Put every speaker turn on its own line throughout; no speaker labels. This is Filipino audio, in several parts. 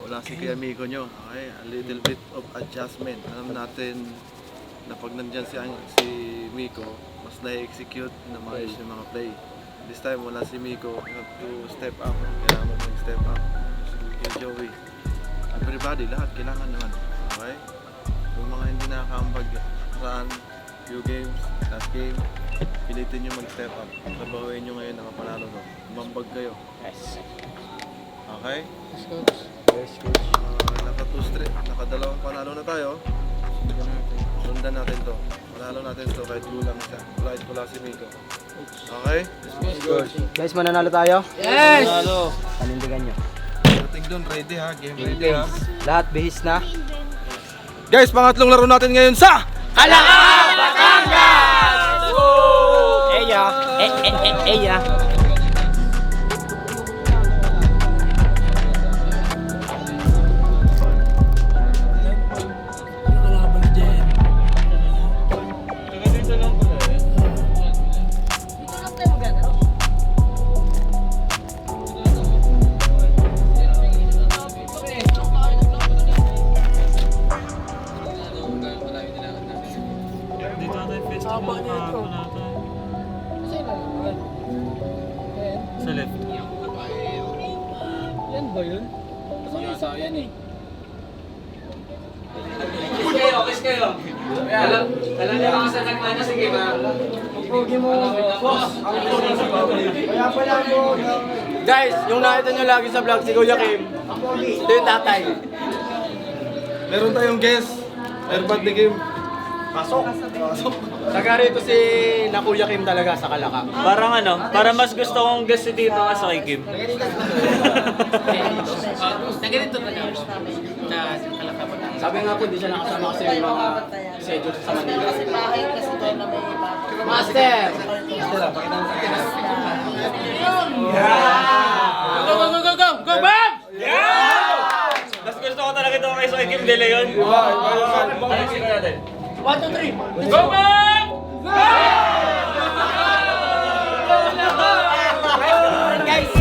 wala si Kuya Miko nyo. Okay, a little bit of adjustment. Alam natin na pag nandyan si Miko, mas na-execute na maayos yung mga play. This time wala si Miko, you have to step up. Kailangan mo mag-step up. Kay Joey. Everybody, lahat kailangan naman. Okay? Yung mga hindi nakakambag saan, few games, last game, pilitin nyo mag-step up. Trabahuin nyo ngayon, nakapanalo no. Umambag kayo.
Yes.
Okay?
Yes, coach. Yes, coach.
Nakadalawang panalo na tayo. Sundan natin to. Panalo natin to kahit kulang siya. Kahit wala si Miko. Okay?
Yes, coach. Guys, mananalo tayo? Yes! Mananalo. Panindigan nyo.
Dating doon, ready ha? Game ready ha?
Lahat bihis na.
Guys, pangatlong laro natin ngayon sa
Kalakal, Batangas! Eya. Eya.
Sa left.
Yan ba yun? Isa yan eh.
Kiss kayo. Alam niyo mga sa nagmana, sige ba?
Pogi mo. Guys, yung nakita nyo lagi sa vlog si Kuya Kim, ito yung tatay.
Meron tayong guest. Airpad ni Kim.
Taga rito si na Kuya Kim talaga sa Kalaka.
Parang ano, para mas gusto kong guest si dito nga sa kay Kim.
Naganito pa na Kalaka pa na.
Sabi nga po, hindi siya nakasama kasi yung mga schedule sa Manila.
Kasi bahay kasi doon na may iba.
Master!
Go, go, go, go, go! Go, Bob!
Mas gusto ko talaga ito kay Soy Kim De Leon. Ayusin ka natin.
1, 2, 3! Go, Bob!
Guys!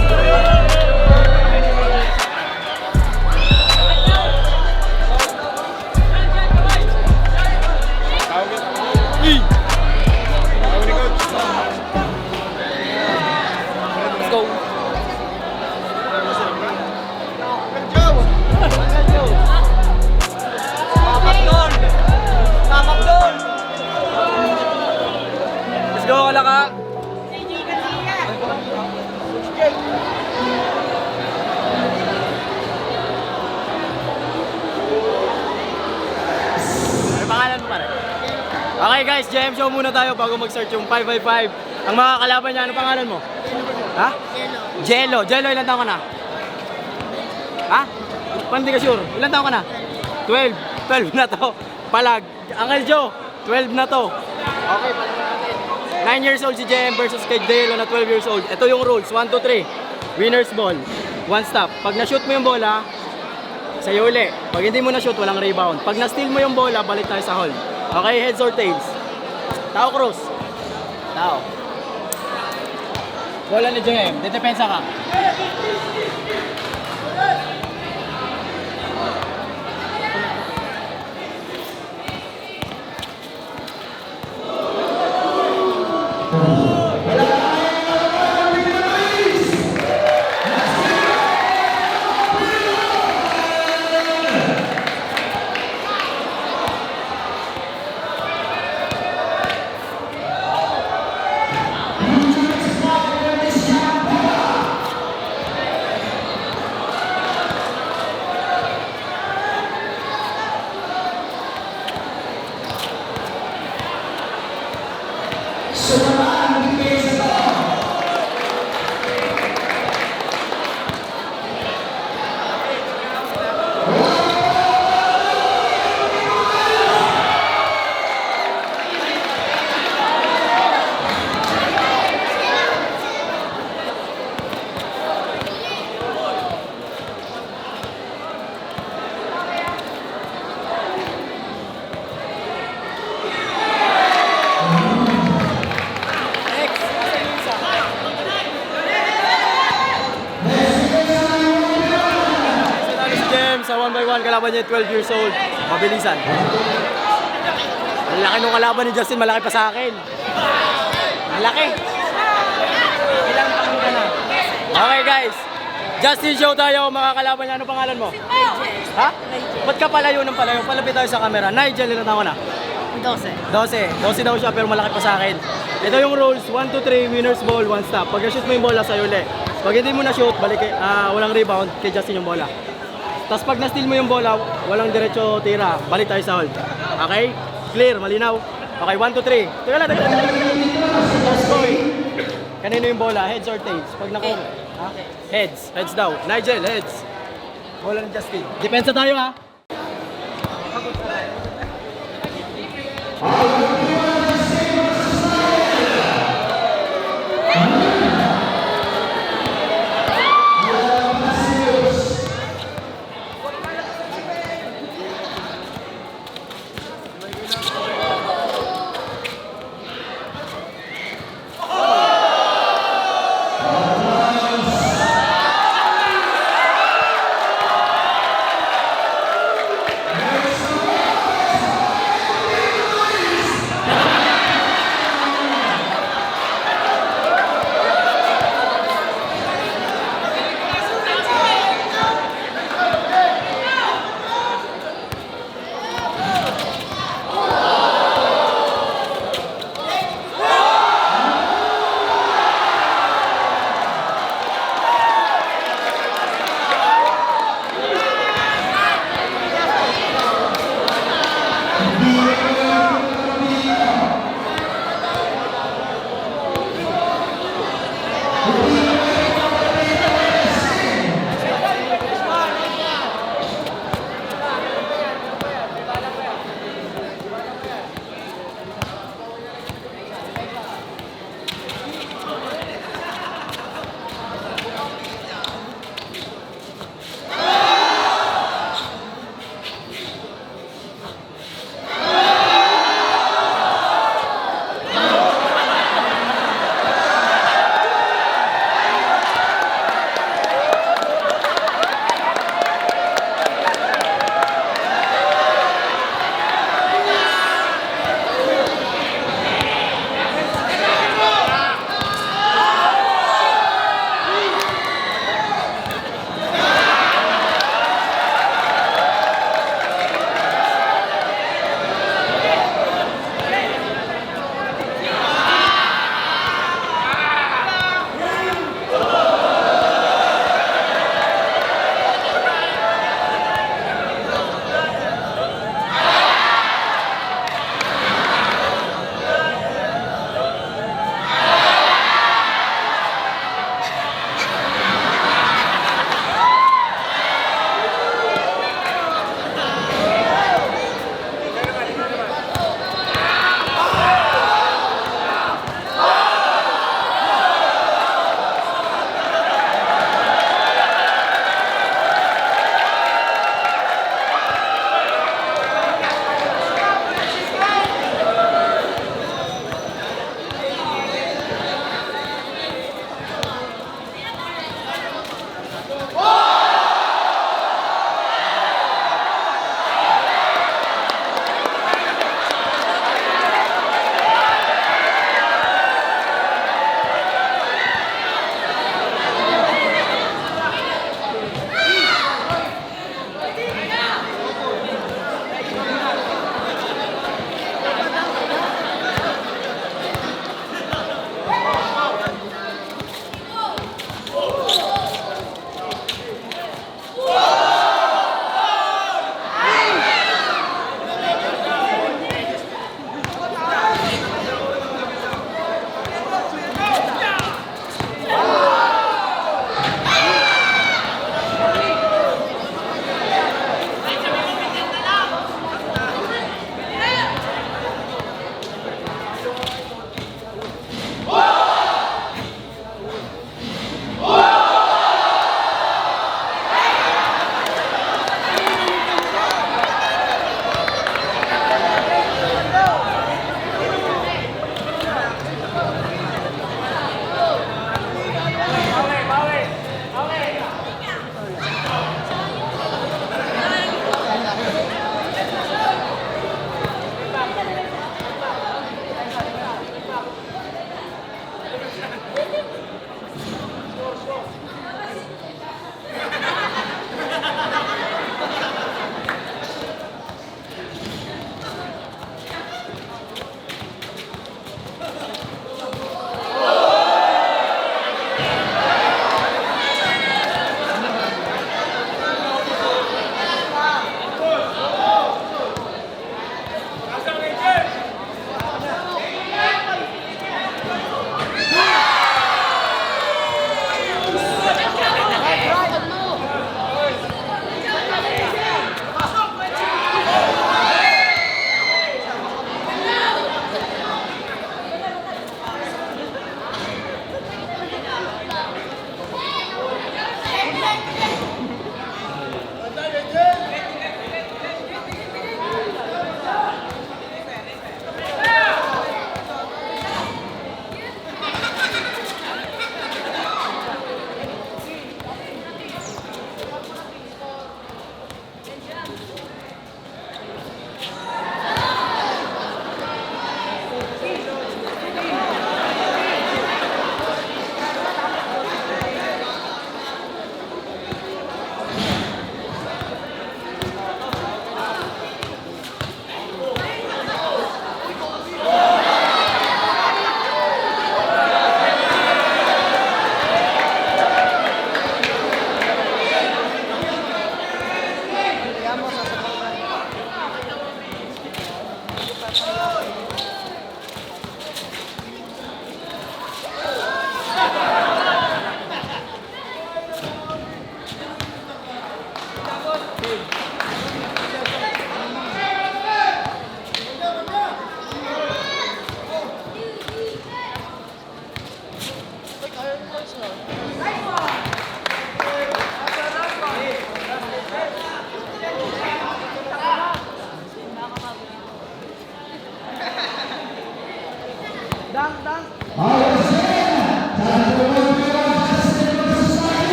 Let's go! Let's go, Kalaka! Ano pangalan mo pare? Okay guys, JM show muna tayo bago mag-start yung 5x5. Ang mga kalaban niya, ano pangalan mo? Ha? Jello. Jello, ilan taon ka na? Ha? Paano di ka sure? Ilan taon ka na? 12. 12 na to. Palag. Uncle Joe, 12 na to. Okay, palag natin. 9 years old si JM versus kay Jello na 12 years old. Ito yung rules. 1, 2, 3. Winner's ball. One stop. Pag na-shoot mo yung bola, sa'yo uli. Pag hindi mo na-shoot, walang rebound. Pag na-steal mo yung bola, balik tayo sa hold. Okay, heads or tails? Tao, cross. Tao. Bola ni JM. Dedepensa ka. time sa 1x1, kalaban niya 12 years old. Mabilisan. Ang laki nung kalaban ni Justin, malaki pa sa akin. Ang laki. Ilang taon ka na? Okay guys, Justin show tayo, mga kalaban niya. Ano pangalan mo? Ha? Ba't ka palayo ng palayo? Palapit tayo sa camera. Nigel, ilang taon ka na?
12.
12 daw siya pero malaki pa sa akin. Ito yung rules, 1, 2, 3, winner's ball, 1 stop. Pag na-shoot mo yung bola, sa'yo ulit. Pag hindi mo na-shoot, balik walang rebound, kay Justin yung bola. Tapos pag na-steal mo yung bola, walang diretso tira, balik tayo sa hold. Okay? Clear, malinaw? Okay, 1, 2, 3. Teka lang. Toss coin. Kanino yung bola? Heads or tails? Pag naku... Ha? Heads. Heads daw. Nigel, heads. Bola ng Justin. Depensa tayo ha.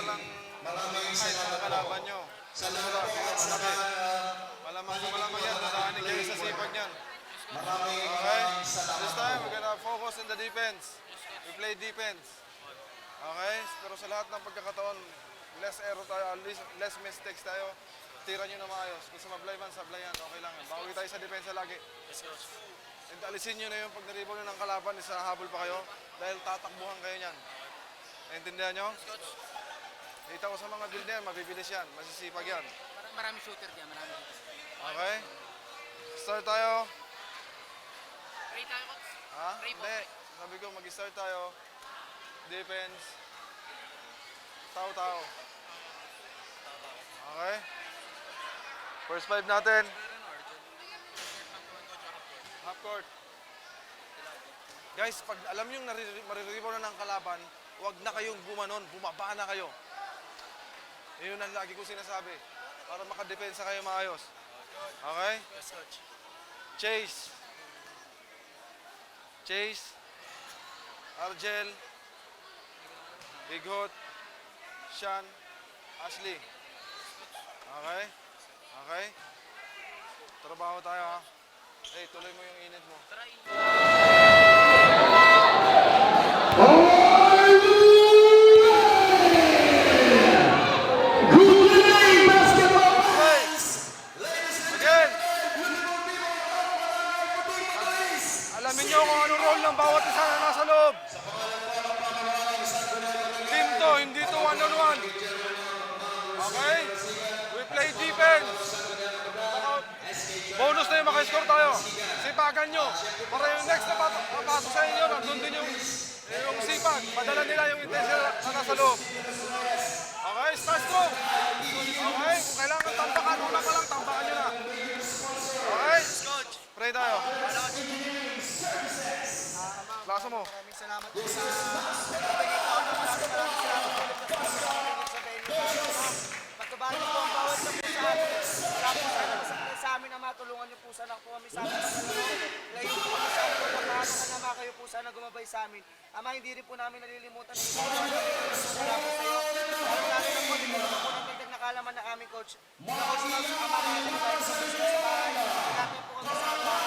lang height ng kalaban nyo. Malaki. Malamang yan, nadaanin kayo sa sipag niyan. Okay? This time, we're gonna focus in the defense. We play defense. Okay? Pero sa lahat ng pagkakataon, less error tayo, less mistakes tayo. Tira nyo na maayos. Kung sumablay man, sablayan, okay lang. Bawi tayo sa depensa lagi. And alisin nyo na yung pag naribol nyo ng kalaban, isa habol pa kayo. Dahil tatakbuhan kayo niyan. Naintindihan nyo? Kita ko sa mga build na yan, mabibilis yan, masisipag yan.
Marami shooter dyan, marami.
Okay? Start tayo.
Pray tayo, Coach.
Ha? Hindi. Sabi ko, mag-start tayo. Defense. Tao-tao. Okay? First 5 natin. Half court. Guys, pag alam nyo mariribon na ng kalaban, huwag na kayong gumanon, bumaba na kayo. Yun ang lagi ko sinasabi. Para makadepensa kayo maayos. Okay? Chase. Chase. Argel. Big Hot. Sean. Ashley. Okay? Okay? Trabaho tayo ha. Hey, tuloy mo yung init mo. Alamin nyo kung anong role ng bawat isa na nasa loob. Team to, hindi to one-on-one. Okay? We play defense. Bonus na yung makascore tayo. Sipagan nyo. Para yung next na papasok sa inyo, nandun din yung sipag. Padala nila yung intention na nasa loob. Okay? Start strong. Okay? Kung kailangan tampakan, una pa lang, tampakan nyo na. Okay? Pray tayo. Lasa mo.
Maraming salamat po sa patubali po ang bawat na po sa amin. Sa amin na matulungan niyo po sana po kami sa amin. Ngayon po kami sa amin. Pagkakaano ka naman kayo po sana gumabay sa amin. Ama, hindi rin po namin nalilimutan na salamat sa iyo. Lalo na po, hindi po ng dagdag na kalaman na aming coach. Coach na sa kamarahan sa bahay. Malapit po kami sa amin.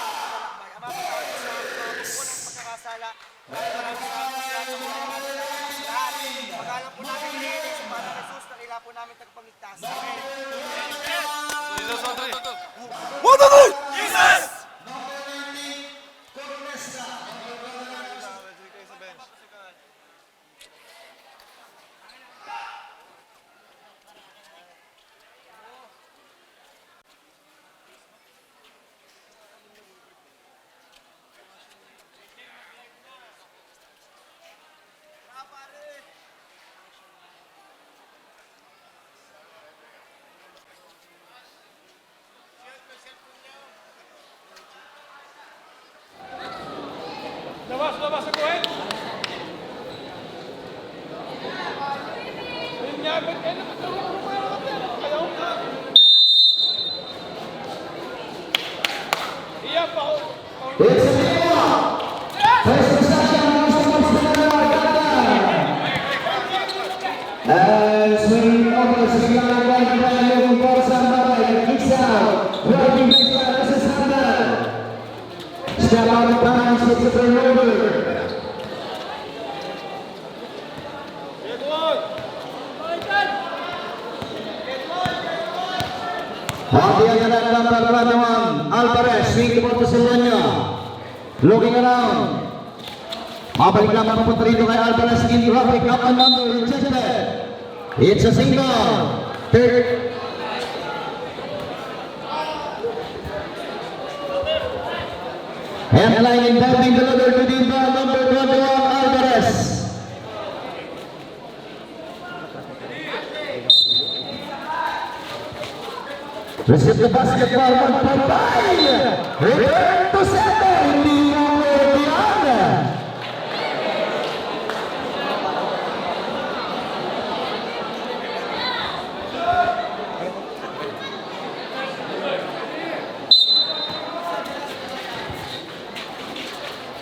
Ama, patawad po sa amin. Po ng pagkakasala. Maraming salamat sa lahat ng mga lahat. Pag-alam po namin hindi sa Panginoon Jesus na ila po namin tagpangligtas.
Jesus, Andre.
Jesus! Labas sa kuwet! Ayun nga, ba't kayo nakatulong mo pa yung ayaw na? Iyan pa ako.
As we almost began looking for somebody, kicks out, driving baseline, this is Hunter. Step out of bounds, it's a turnover. On the other end, number 21, Alvarez, swing the ball to Silvania. Looking around. Mabalik lang papunta rito kay Alvarez in traffic, up and number, rejected. It's a single. Third. Headline and diving delivered to the inbound number 21, Alvarez. Receive the basketball, 1.5. Return to center. Hindi na beyond.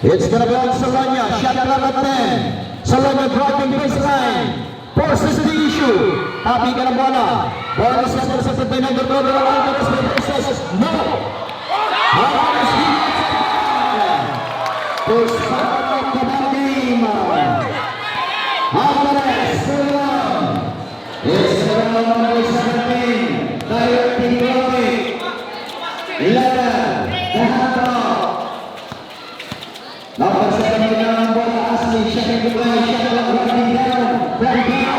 It's gonna be on Solana, shot clock at 10. Solana dropping baseline, forces the issue. Tapi ka ng bola. Bola sa intercepted by number 12. Alvarez versus no. Alvarez to start the ball game. Alvarez, it's around number 17. Directing traffic. 11. The handoff. Number 7 ng bola. Asli. Siya yung goodbye. Siya lang running down. Running down.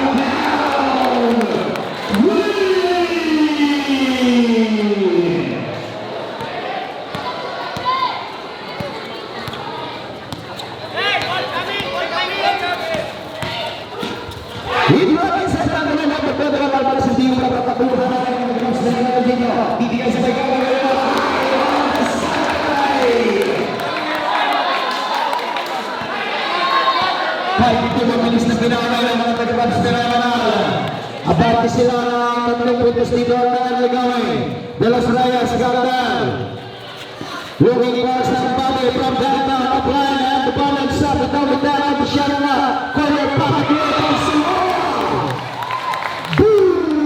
Ibrahim sa tangan ng number 12 ng Alvarez sa diyo na patapuhan natin ang mga sa mga dito. Bibigay sa bagang ng kahit ito mabilis na pinamay ng mga tagabans na namanal. Abarte sila ng tatlong puntos dito ang nagawin. De Los Reyes, Galdar. Looking pass ng Bobby from downtown, applying and the ball and stop it down with that on the shot na corner pocket here from Simona. Bullseye!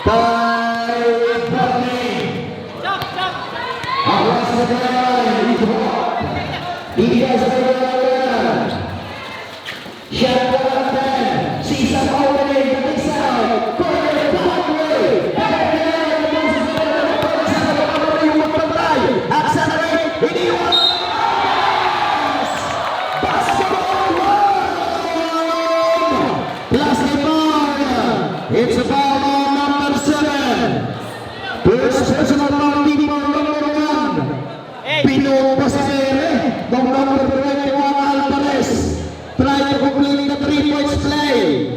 By Bobby. Awas na tayo, ibigay sa tayo. Shot na natin, sisa opening, the big side, corner pocket. Accelerate, basketball, it's about number 7. First personal foul team for number 1. Pinupas sa ere ng number 21 Alvarez. Try to complete the 3 points play.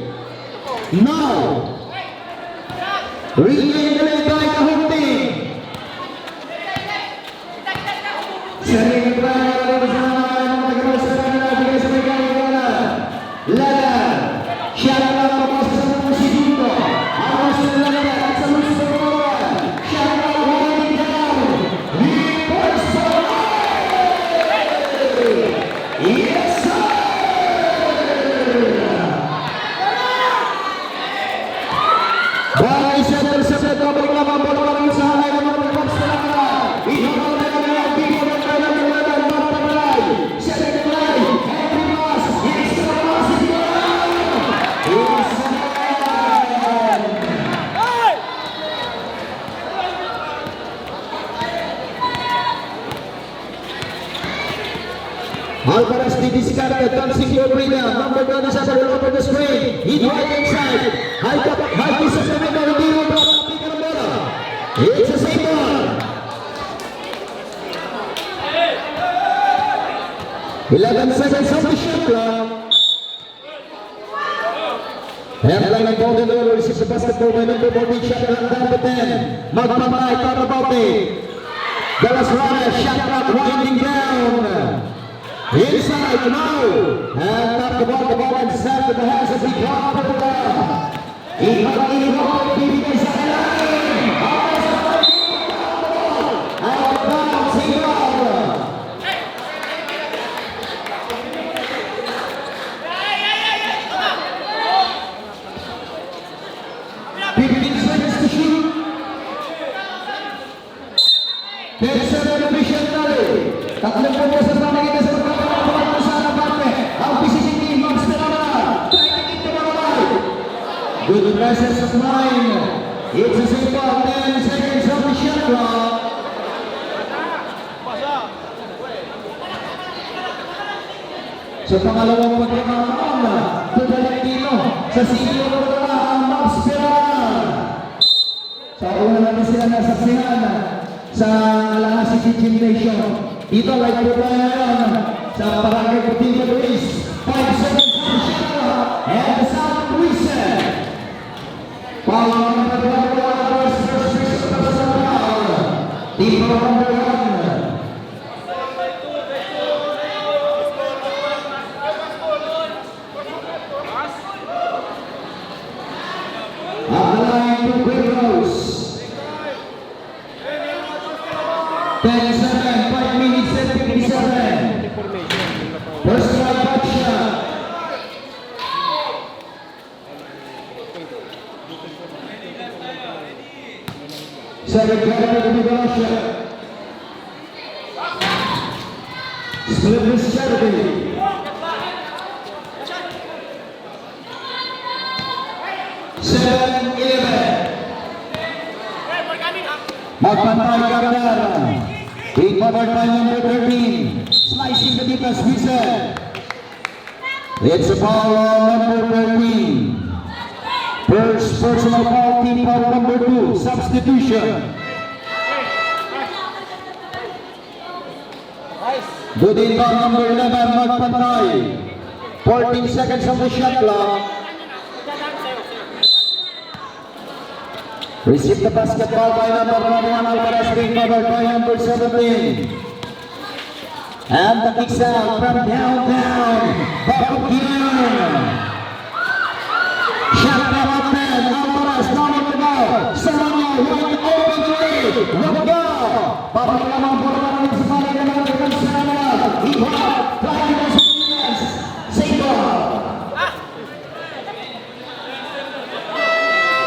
Now, regain the lead by Kahunti. Sering berada bersama yang tergerak dengan sebagai bola. Lada, siapa masuk posisi Junto? Harus Lada solusi bola. Siapa winding down? Reverse bola. Yes sir. Bola center center double lawan bola berusaha yang memperkuat serangan. Alvarez discarded, dancing for freedom. Number 1 is over the screen. He right inside. High pieces of the middle. It's a safe ball. 11 seconds of the shot clock. Headline ng Golden Roller receives the basketball by number 14. Shot clock down to 10. Magpapay para Bobby. De Los Reyes, shot clock winding down. Inside now. And up the ball and set to the hands of the Ivan Porta. Ivan bibigay sa kailangan. Out of bounds, Ivan. 15 seconds to shoot. 10 seconds official tally. Tatlong puntos sa pamamagitan sa pagkakaroon sa parte. Ang PCCT, Max Perala. Trying to get the ball. Good presence of mind. It's a simple 10 seconds of the shot clock. Sa pangalawang pagkakaroon, tudalik dito sa senior ng Max Perala. Sa una natin sila nasaksihan sa Alahasi Gymnasium. Dito live po tayo ngayon sa Barangay Portillo Luis. 5 seconds to the shot and the South Luisen. Following the first foul. Team number 1. Applying to Quidros. 10-7, 5 minutes and 57. First try back shot. second penalty to Russia. Split this strategy. Seven, 11. Magpantay Gardner. Being covered by number 13. Slicing the defense, Wizard. It's a foul on number 13. First personal foul, team foul number 2. Substitution. Good inbound number 11, Magpantay. 14 seconds on the shot clock. Receive the basketball by number 1, Alvarez, being covered by number 17. And the kicks out from downtown. Bakukian. Shot clock up then. Alvarez, down on the ball. Serrano, right open three. Look go. Papakalaman po naman ng sumali ng mga defense Serrano. Iha. Flying the defense. Sabo.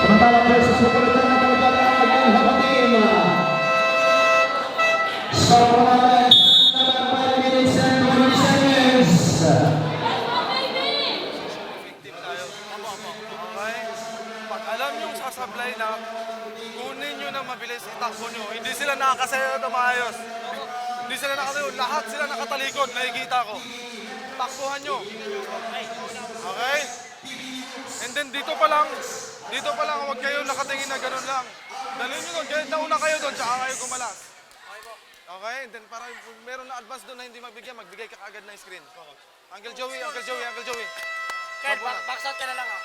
Samantalang versus Napolitan na talaga ng home team. Score natin. 5 minutes and 20 seconds.
Victim tayo. Okay? Pag alam yung sasablay na kunin nyo ng mabilis, itakbo nyo. Hindi sila nakakasayaw na maayos. Hindi sila nakasayaw. Lahat sila nakatalikod. Nakikita ko. Takbuhan nyo. Okay? And then dito pa lang, huwag kayo nakatingin na ganun lang. Dalhin nyo doon. Kahit nauna kayo doon, tsaka kayo kumalas. Okay? And then para meron na advance doon na hindi magbigay, magbigay ka agad ng screen. Uncle Joey.
Kaya backshot ka na lang ah.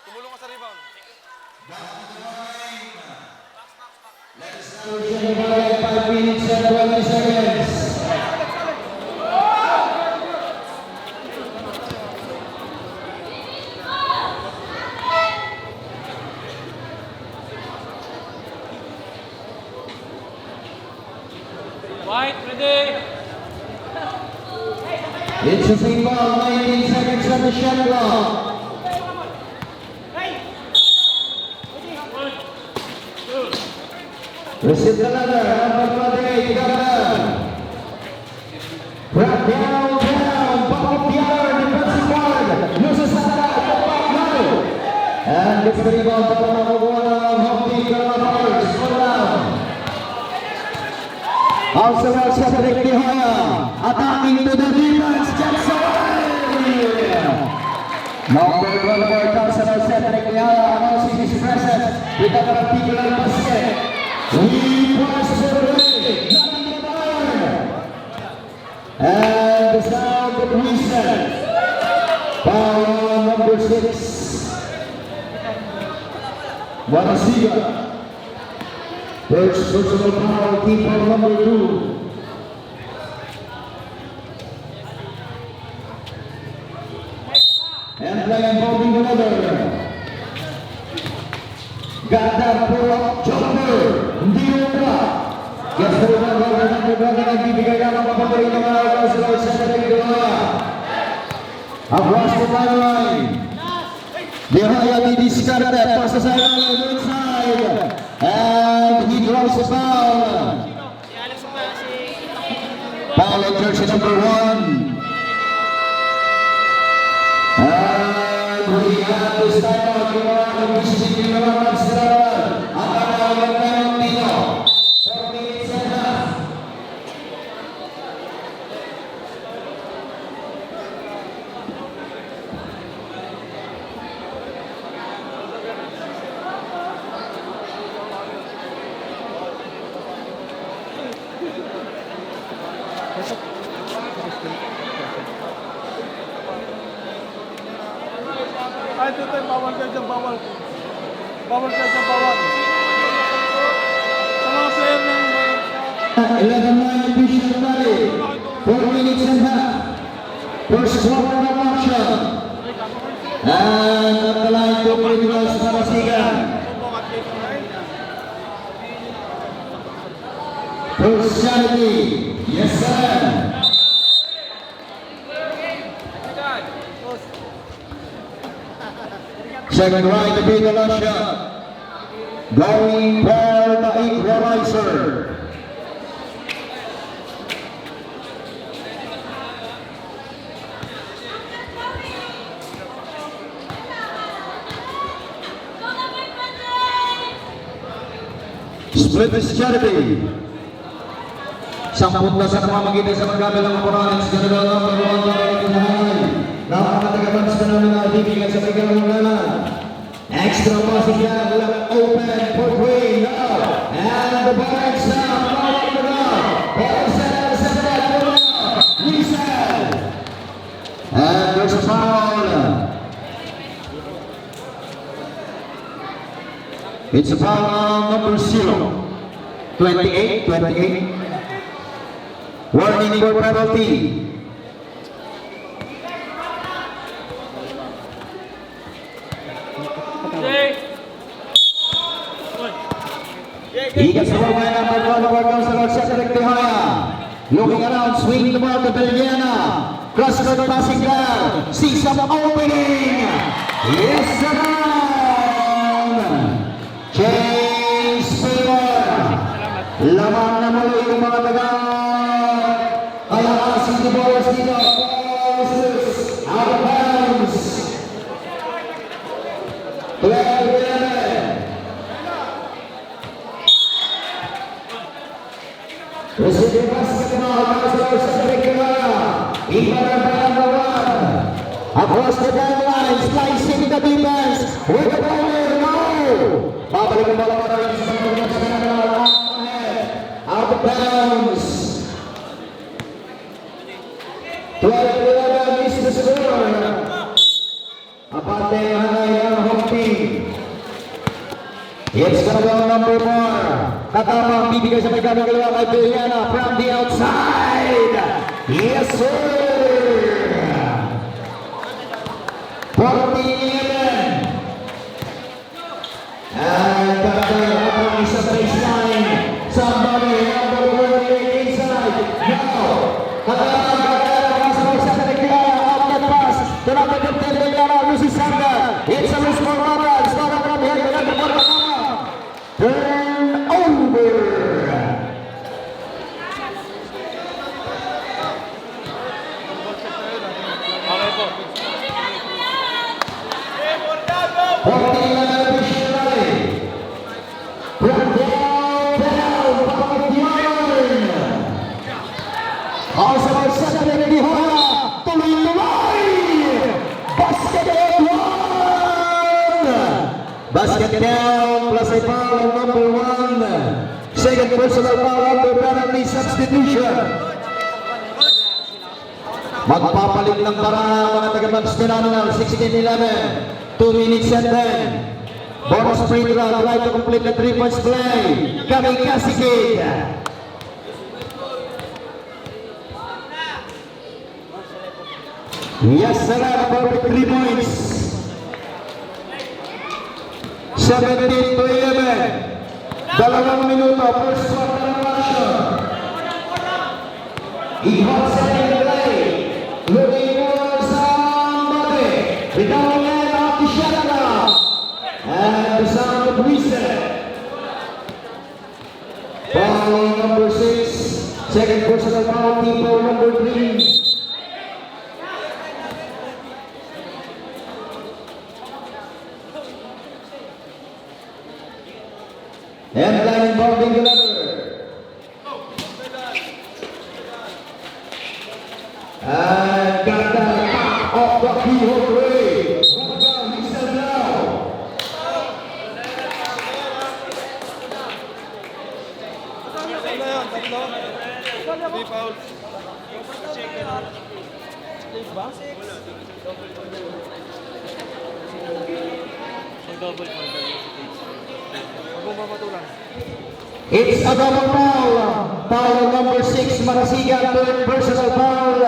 Tumulong ka sa rebound.
Now 5 minutes and 20 seconds.
White, ready?
It's a free ball, 19 seconds on the shot clock. Receive the ladder, number 28, Gardner. Right down, Bakukian, defensive guard. Loses the ladder, back now. And gets the rebound para makukuha ng home team, Coronavirus, full down. Also well, Cedric Nihoya, attacking to the defense, gets away! Number 12 comes out Cedric Nihoya, announcing his presence with a particular basket. He passes it away, nothing but iron. And the sound of reset. Foul on number 6. Wanasiga. First personal foul, team foul number 2. And playing holding the ladder. Gardner pull-up jumper. Hindi umra. Gets the rebound over number 1 na nagbibigay ng mga paborito ng mga Roosevelt Cedric Nihoya. Across the timeline. Nihoya didiscarte. Pasa sa ilalim inside. And he draws the foul. Foul on jersey number 1. And we have this time out. Yung mga nag-isip yung mga magsirawan. Ang kanawagan tayo dito. 4 minutes and a half.
Ay, ito tayo, bawal kayo dyan, bawal. Bawal kayo dyan, bawal. Sa mga player ng
11-9 official tally. 4 minutes and a half. First quarter of action. And at the line to Criminal sa Marasigan. First charity. Yes, sir. Second right to be the last shot. going for the equalizer. Split this charity. Sampung na sa namamagitan sa magkabilang opponents. General number 1 na rin kinahay. Nakakatagapan sa kanila na bibigyan sa pagkakaroon. Extra passing down, left open for three now. And the Barons now, following the ground. Ball set, reset. And there's a foul. It's a foul on number 0. 28. Warning for penalty. He gets the ball by number 1 over Councilor Cedric Tejaya. Looking around, swinging the ball to Belliana. Cross-court passing down. See some opening. Yes, sir. James Taylor. Laman na muli yung mga taga. Kaya asing the balls dito. Balls loose. Out of bounds. 12-11. Receiving basketball, Councilor Cedric Tejaya. Ibaran by number 1. Across the timeline, slicing the defense. With the ball, no! Babalik ang bola para rin sa mga pinagsasagal. Out of bounds. 12-11 is the score. Aparte hanay ang home team. It's gonna go number 4. Katamang bibigay sa pagkabang kalawa kay Belliana from the outside. Yes, sir! 14-11. And Katamang is a baseline. Somebody number 48 inside. Now, Katamang sa Belliana out that pass. The number 15 Belliana loses Sander. It's a loose for Mara. It's not a from here. The number 1 turn over.
Okay po.
14-11 officially. From down, bakit yun? Also, sa Cedric Tejaya, tuloy-tuloy! Basket and one! Basket down, plus a foul on number 1. Second personal foul under penalty substitution. Magpapalit ng para mga taga-Bucks Phenomenal, 16-11, 2 minutes and 10. Bonus free throw, try to complete the 3 points play. Coming Casikid. Yes, sir, perfect 3 points. 17-11. 2 minuto, first quarter of action. Ihot sa play. Looking for somebody. Without net off the shot clock. And the sound of reset. Foul number 6. Second personal foul, team foul number 3. And line involving the letter. And got that back off the keyhole play. One down, he said now.
Hindi foul.
It's a double foul. Foul number 6, Marasigan, third personal foul.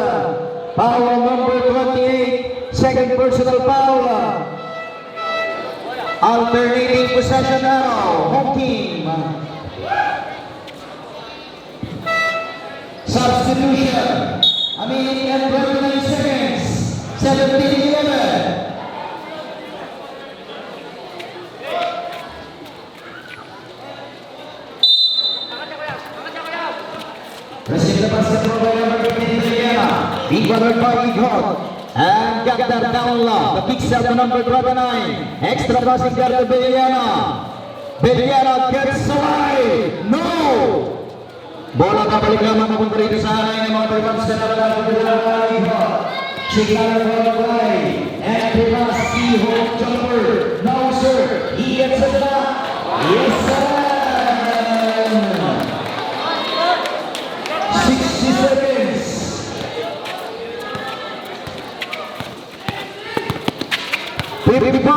Foul number 28, second personal foul. Alternating possession now, home team. Substitution. A minute and 29 seconds. 17-11. being covered by Igot. And got that down low. The kick set to number 29. Extra passing there to Beliana. Beliana gets away. No! Bola kabalik lamang papunta rito sa aray ng mga Termans na nakalala ng Igot. Chicago Rollaway. And Termas E-Hole jumper. No sir. He gets it up. Yes sir. 60 seconds. 55.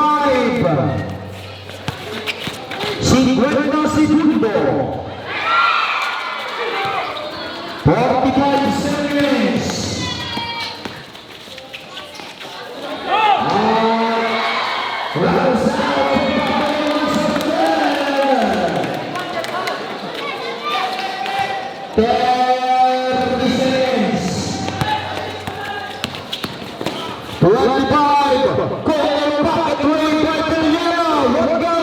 50 segundo. 45 seconds. Rounds out. 30 seconds. 25. Goal pocket ring by Beliana. Let's go.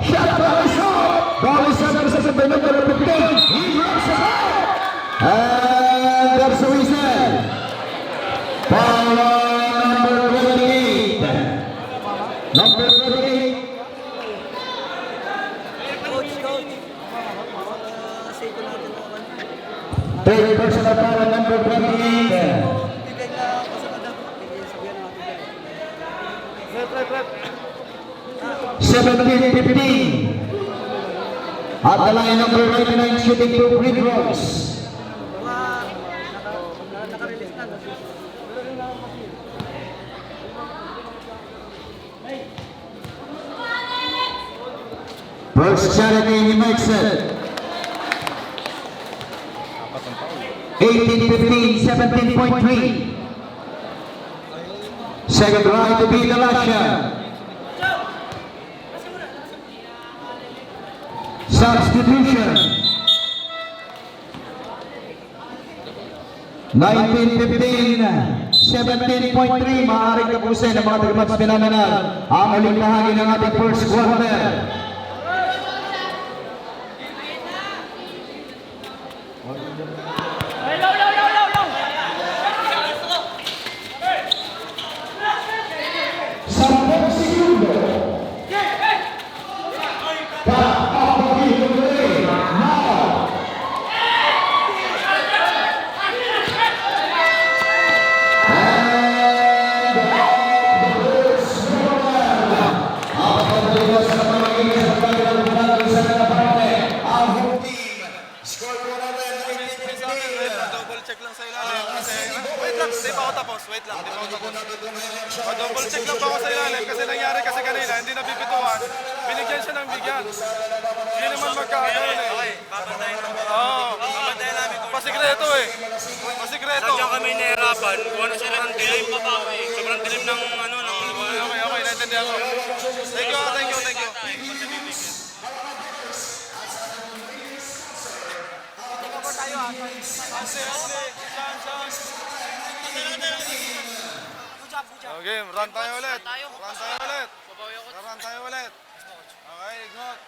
Shot by shot. Ball is up to the number 15. He drops it out. And that's the reason. Foul on number 28. Number 28. Third personal foul number 28. 17-15. At the line number 99 shooting 2 free throws. First charity, he makes it. 18-15, 17.3. Second right to be the last shot. Substitution. 19-15, 17.3. Maaaring tapusin ang mga Termans pinananal ang uling bahagi ng ating first quarter.
Double check lang sa ilalim kasi wait lang, di pa ako tapos. Wait lang, di pa ako tapos. Double check lang pa ako sa ilalim kasi nangyari kasi kanina, hindi nabibituan. Binigyan siya ng bigyan. Hindi naman magkakaroon eh.
Okay, papantayin namin.
Oo.
Papantayin namin.
Pasikreto eh. Pasikreto.
Diyan kami nahirapan. Kung ano sobrang dilim. Sobrang dilim ng ano, ng
Okay, naintindihan ko. Thank you. Okay, run tayo ulit. Run tayo ulit. Okay, Igot.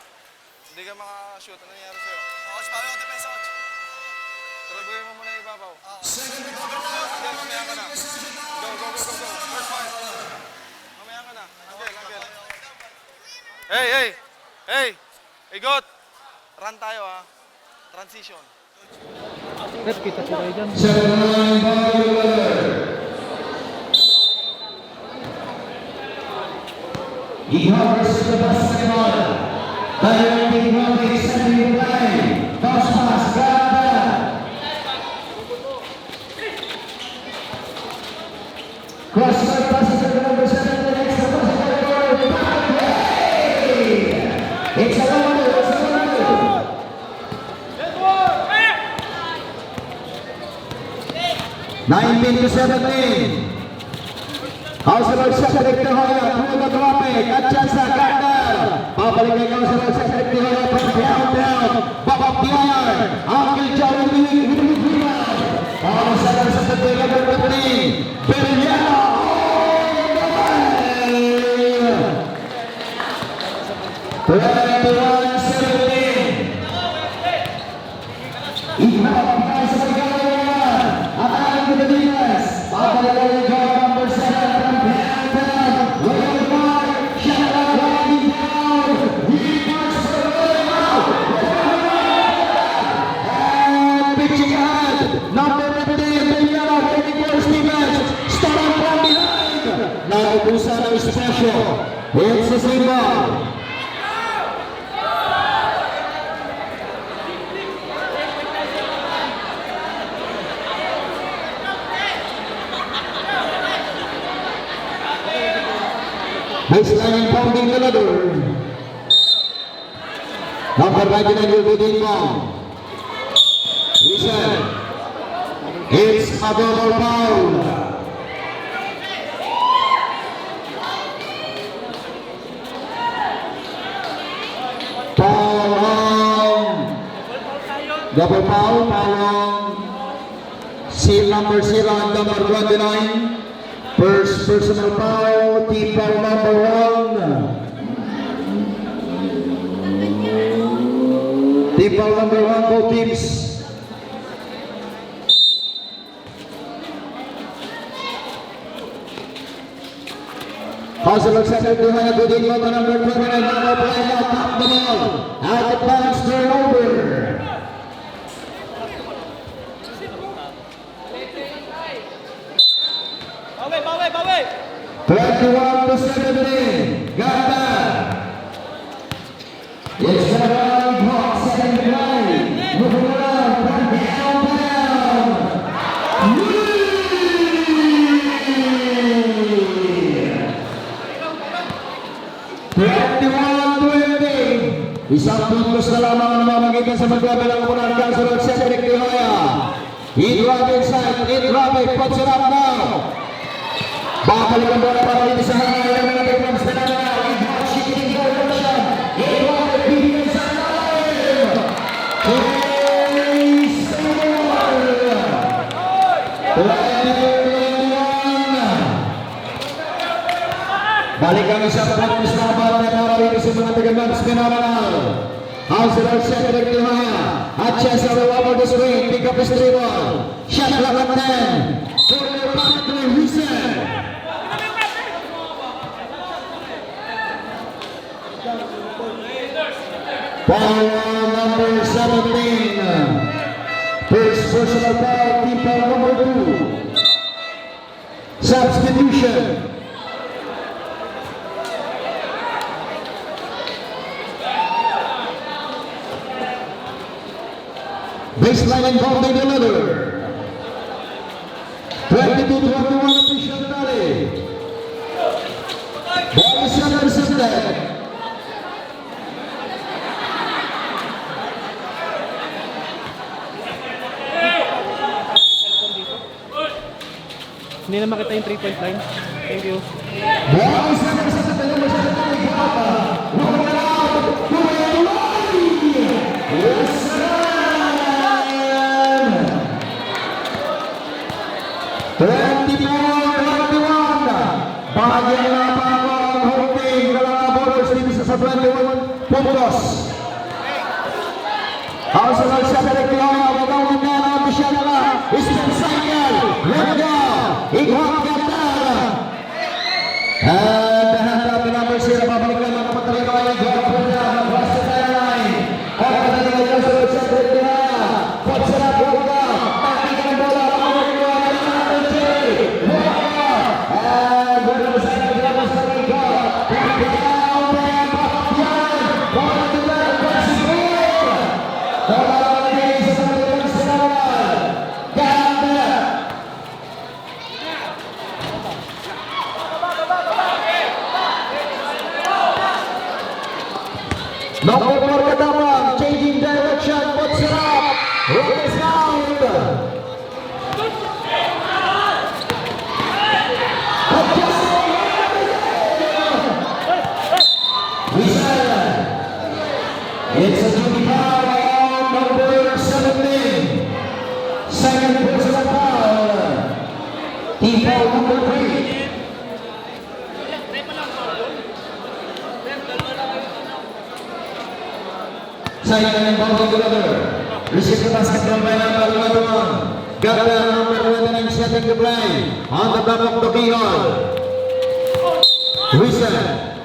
Hindi ka maka-shoot. Ano nangyari sa'yo? Trabuhin mo muna yung ibabaw. Okay, mamaya ka na. Go. First fight. Mamaya ka na. Angel. Hey! Igot! Run tayo ha. Transition.
He hovers to the basketball. Directing Robbie, sending play. Toss pass, Ganda. Cross-court passes to the number 7, extra pass by Gordon. It's a wonder. 19-17. Councilor Secretary Hoya, Bruno Duapig, at Chansa Gardner. Babalik kay Councilor Secretary Hoya, from down, Babak Diyan, Uncle Joey William. Councilor Secretary number 15, Beliana. Oh, 21-17. Ihaw ang sa pagkakaroon. At alam ko na din defense. Babalik ang guard number 7 from Pantan. Royal Mark. Shot clock winding down. Reverse for Royal Mark. And pitching ahead. Number 15, the yellow, waiting for Stevens. Starting from behind. Naubusan ang special. It's the same ball. Baseline and pounding the ladder. Number 99 will be the inbound. Listen. It's a double foul. Foul on. Double foul on. Seal number 0 and number 29. First personal foul, team foul number 1. Team foul number 1, both teams. Hustle of second behind the team number 29, now playing out top the ball. Out of bounds, turnover.
Bawi!
21 to 17. Got that. It's the round clock, second line. Moving around from downtown. 21-20. Isang puntos na lamang ang mamagitan sa magbabalang muna ng kasunod Cedric De Hoya. In rapid side, in rapid, puts it up now. Babalik ang bola para dito sa hangin ng mga Bigrams na naman. In-hot shooting direction. In-hot bibigyan sa line. Case Senior. 21. Balik ang isang practice na bala na para dito sa mga Bigrams na naman. House it out, Cedric De Hoya. At chance na over the swing. Pick up his dribble. Shot clock at 10. For the Patrick Wilson. Foul number 17. First personal foul, team foul number 2. Substitution. Baseline involved in the ladder. 22-21 official tally. Ball is intercepted.
Hindi na makita yung 3-point line. Thank you.
Ball is intercepted. Number 17. Moving around. Moving around. Yes, sir. 24-21. Bahagi ang napang home team. Kalang ballers dito sa 21 puntos. House of Al Cedric De Hoya. Wagawin na ang official na. Isang cycle. Lega. Iguang Gatar. And the hand up the number 0. Babalik lang ang kapatid ko ay Iguang Gatar. Across the line. At pataling ang House of Al Cedric De Hoya. Puts it up. Wagga. Pakita ng bola. Number 4 Katabang, changing direction, puts it up, it is out. It's a duty foul on number 17. Second personal foul. Team foul number 3. Sayang involving the other. Receive the basketball by number 11. Captain number 29 setting the play on the back of the Bihon. Whistle.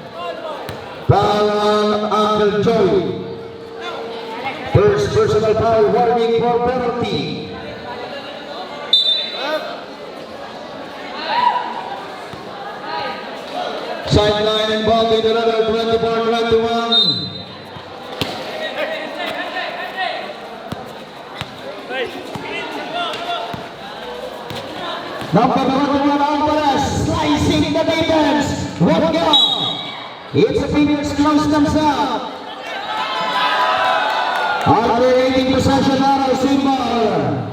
Foul on Uncle Joey. First personal foul warning for penalty. Sideline involved in another 24-21. Number 21 Alvarez slicing the defense. What go? It's a fingers close themselves. Alternating possession arrow symbol.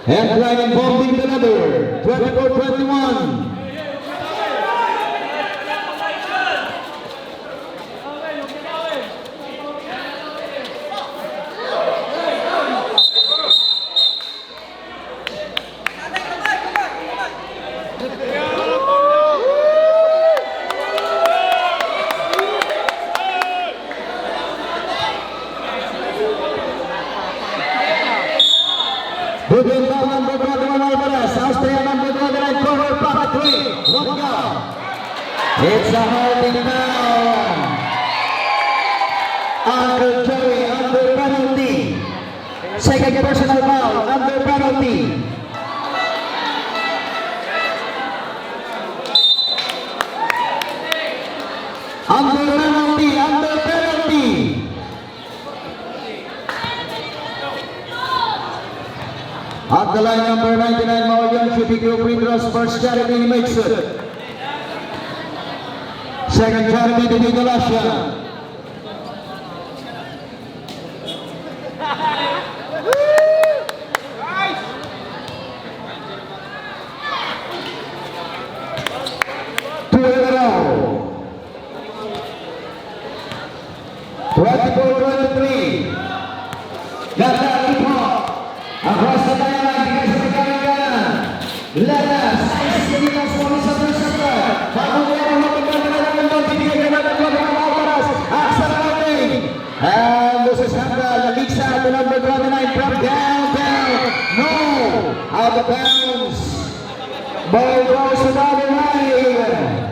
Headline involving the number 24-21. Booking ball number 21 Alvarez, Austria number 29 forward pocket 3. What go? It's a holding foul. Uncle Joey under penalty. Second personal foul under penalty. Under penalty, under penalty. At the line number 99, Maoyan shooting two free throws. First Jeremy makes it. Second Jeremy to Nicolasha. Two in a row. 24-23. Got that ball. Across the line, because of the Kalinga. Let us ice the defense for the center center. And this is Handa Lalisa, the number 29 from downtown. No! Out of bounds. Ball goes to the other line.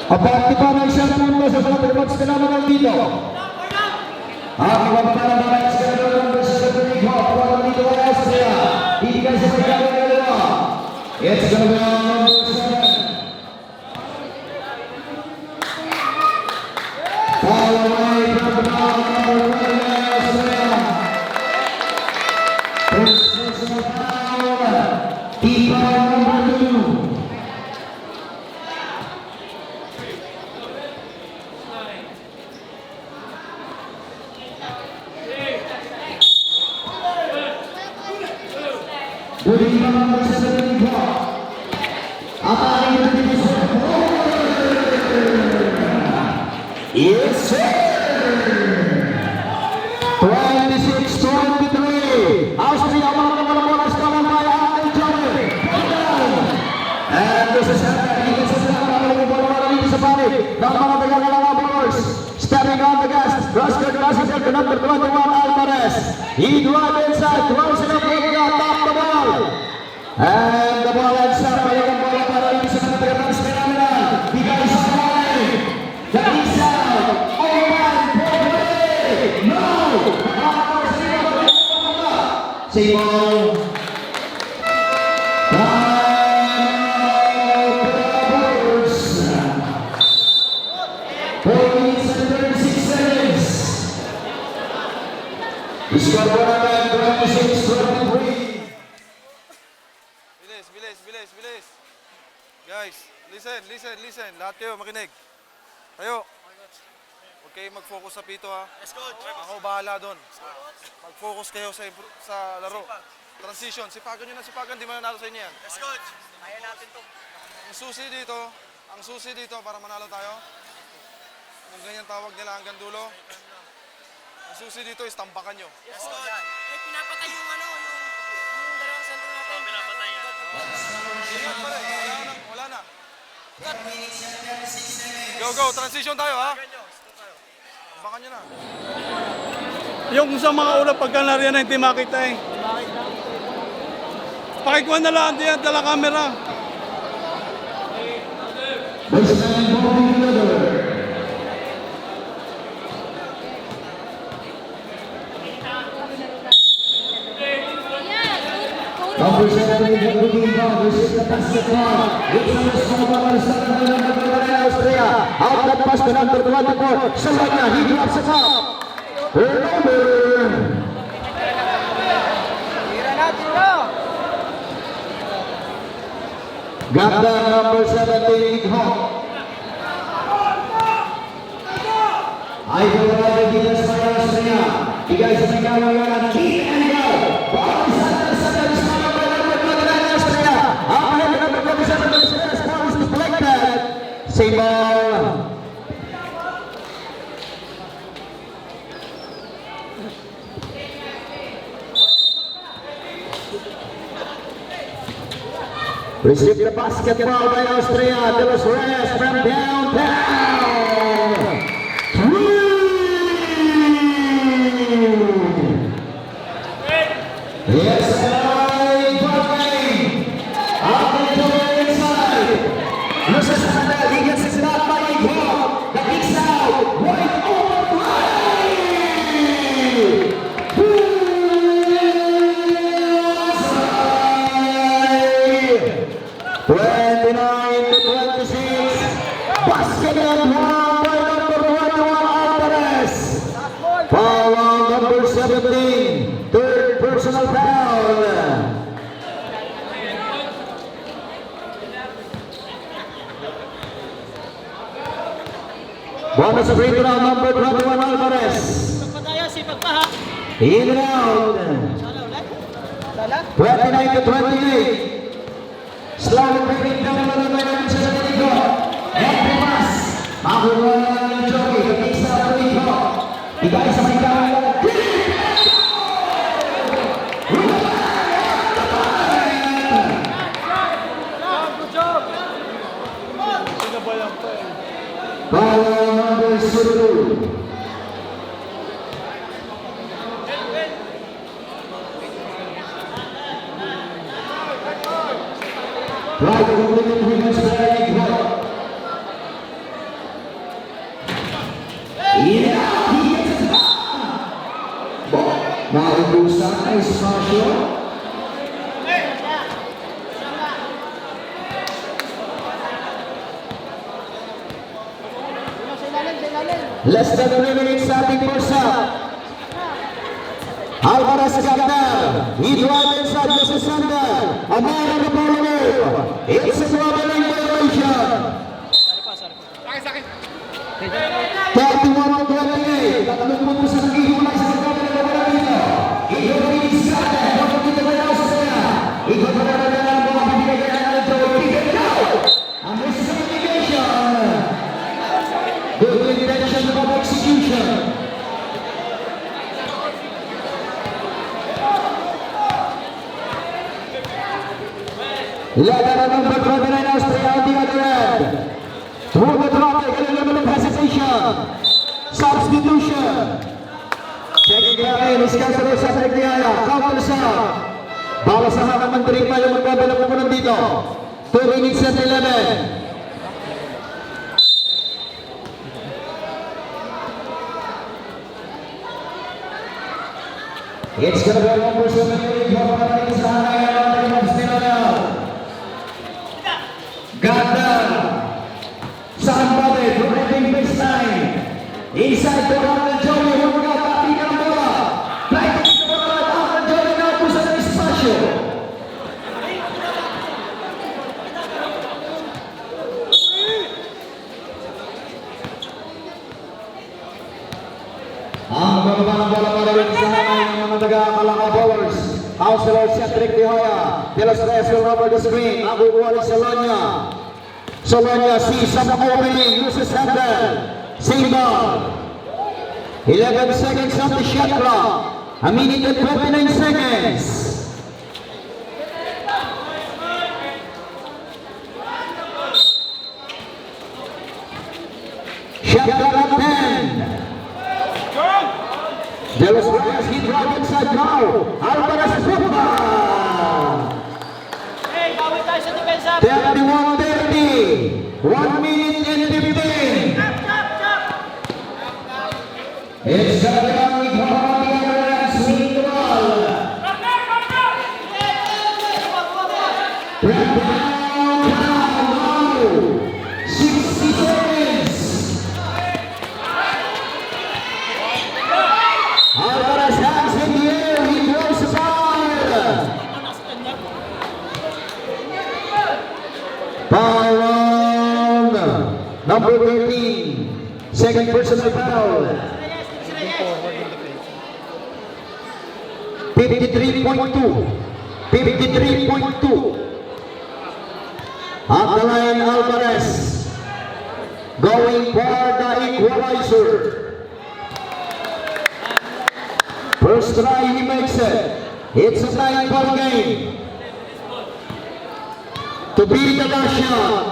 Abang di pa ng isang punto sa pagkakabag sa kalaman dito. Ang iwag para mga iskador ng versus the Big Hawk. Wala dito ay Austria. Ibigay sa pagkakabag ng dalawa. It's gonna be on number 7. Foul away from the ball number 29 Austria. First personal foul. Ipa number 2. Budi number 74. Atari dari yes sir. 26-23. Austria menggunakan bola sekarang by Uncle Joey. And this is happening. This is happening. Bola ini sebalik. Nama negara Boys. Stepping on the gas. Crosscut to number 21 Alvarez. He drives inside. Throws it up over the top the ball. And the ball ends up. Bayangkan bola para ini sekarang terlepas fenomenal. Tiga di sana. Lalisa. Oman. No. Simon. Skor bola 26-23.
Bilis. Guys, listen. Lahat kayo makinig. Kayo. Huwag kayo mag-focus sa pito ha. Ako bahala doon. Mag-focus kayo sa laro. Transition. Sipagan nyo na sipagan. Di mananalo sa inyo yan.
Yes, coach. Kaya natin to.
Ang susi dito para manalo tayo. Kung ganyan tawag nila hanggang dulo. Ang susi dito is tambakan nyo.
Yes, coach. Eh, pinapatay yung dalawang center natin. Oo, pinapatay niya.
Ingat pa rin. Wala na. Go, go. Transition tayo, ha? Baka nyo na.
Yung sa mga ulap pagka nariyan na hindi makita eh. Pakikuha na lang diyan, dala camera.
Number 7, Rudy Brown versus the basketball. It's on the small ball, Austria. Out that pass to number 24. Salanya, he drops it up. Remember. Got the number 17, Igho. I will ride the defense by Austria. You guys are going to keep and go. Ball is at the center. Same ball. Receive the basketball by Austria. De los Reyes from downtown. Yes, he gets it up by Igho. The kicks out. Right over play. 29-26. Basket and one by number 21 Alvarez. Foul on number 17. Third personal foul. Bonus of free throw number 21 Alvarez. In and out. 29-28. Slowly breaking down the number 7 Igho. Every pass. Makuha ng Joey. The kicks out of Igho. Bigay sa may kawin. Foul number 2. Try to complete the defense by Igho. Yeah, he gets it back. Naubusan ang espasyo. Less than 3 minutes sa ating first half. Alvarez Gardner. He drives inside Mrs. Sander. A man on the ball move. It's a traveling violation. 31-28. Tatalong po sa nag-iwalay sa pagkakas ng wala dito. Igho Luis Sander. Huwag dito ba yung Austria? Igho pa na ang mga pinigay ng Joey. And this is a mitigation. Good intention of execution. Letter number 29 Austria on the other end. Through the traffic, a little bit of hesitation. Substitution. Checking the in, Iskandar sa Tagniaya. Counter shot. Bala sa hanggang mantrima yung magbabalang po nandito. 2 minutes and 11. It's going to be a number 7 para sa hanggang ng Stinonel. Ganda. Saan ba rin? Providing baseline. Inside the run ng Joey. Huwag ka pati ng bola. Like it the bola. Out ng Joey na po sa espasyo. Ang bababa ng bola para rin sa hanggang ng mga taga-Kalanga bowlers. Councilor Cedric De Hoya. De Los Reyes will rubber the screen. Ang kukuha rin sa Lonya. Solonia sees some opening, loses handle. Same ball. 11 seconds on the shot clock. A minute and 29 seconds. De los Reyes hit right inside now. Alvarez Zumba.
Hey, bawal tayo sa depensa.
31-30. 1 minute and 15. It's a young Alvarez swing the ball. Down now. 60 seconds. Alvarez hands in the air. He throws the ball. Foul on number 13. Second personal foul. 53.2. 53.2. At the line, Alvarez going for the equalizer. First try, he makes it. It's a 9-ball game. To be the last shot.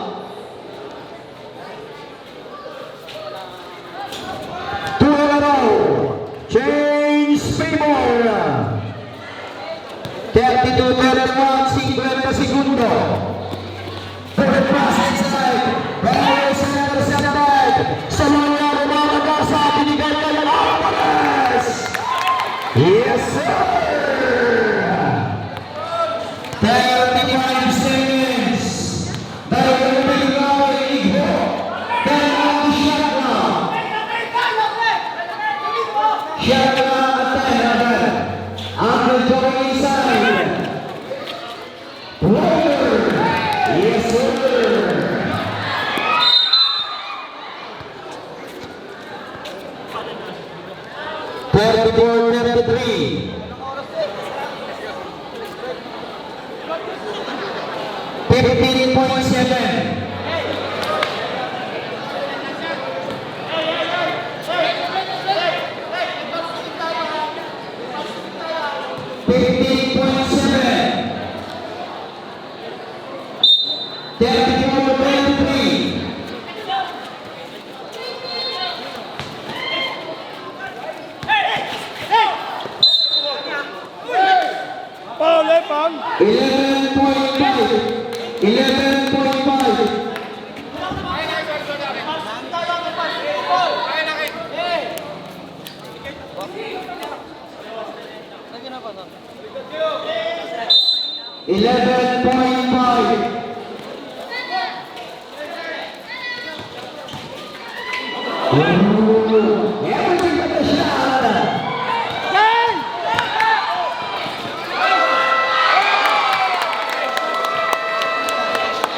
Two in a row. James Favor. 32-31, 50 segundo. Third pass inside. Perez intercepted. Salona lumalaga sa binigay kay Alvarez. Yes, sir. 35 seconds. Dahil binigay Igbo. Dahil ang Shakra. Shakra at Taylor. After going inside. Roller. Yes, sir. Thirty-four, 33. 15.7.
Paul, Paul.
11.5. 11.5. Everything but the shot.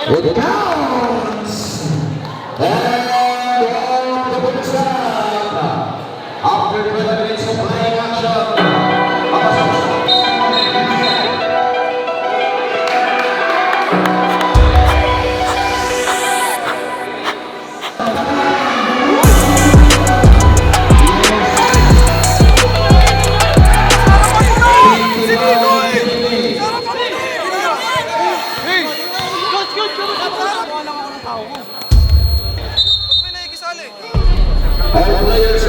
It counts! And on the good side, after 20 minutes of playing action, all players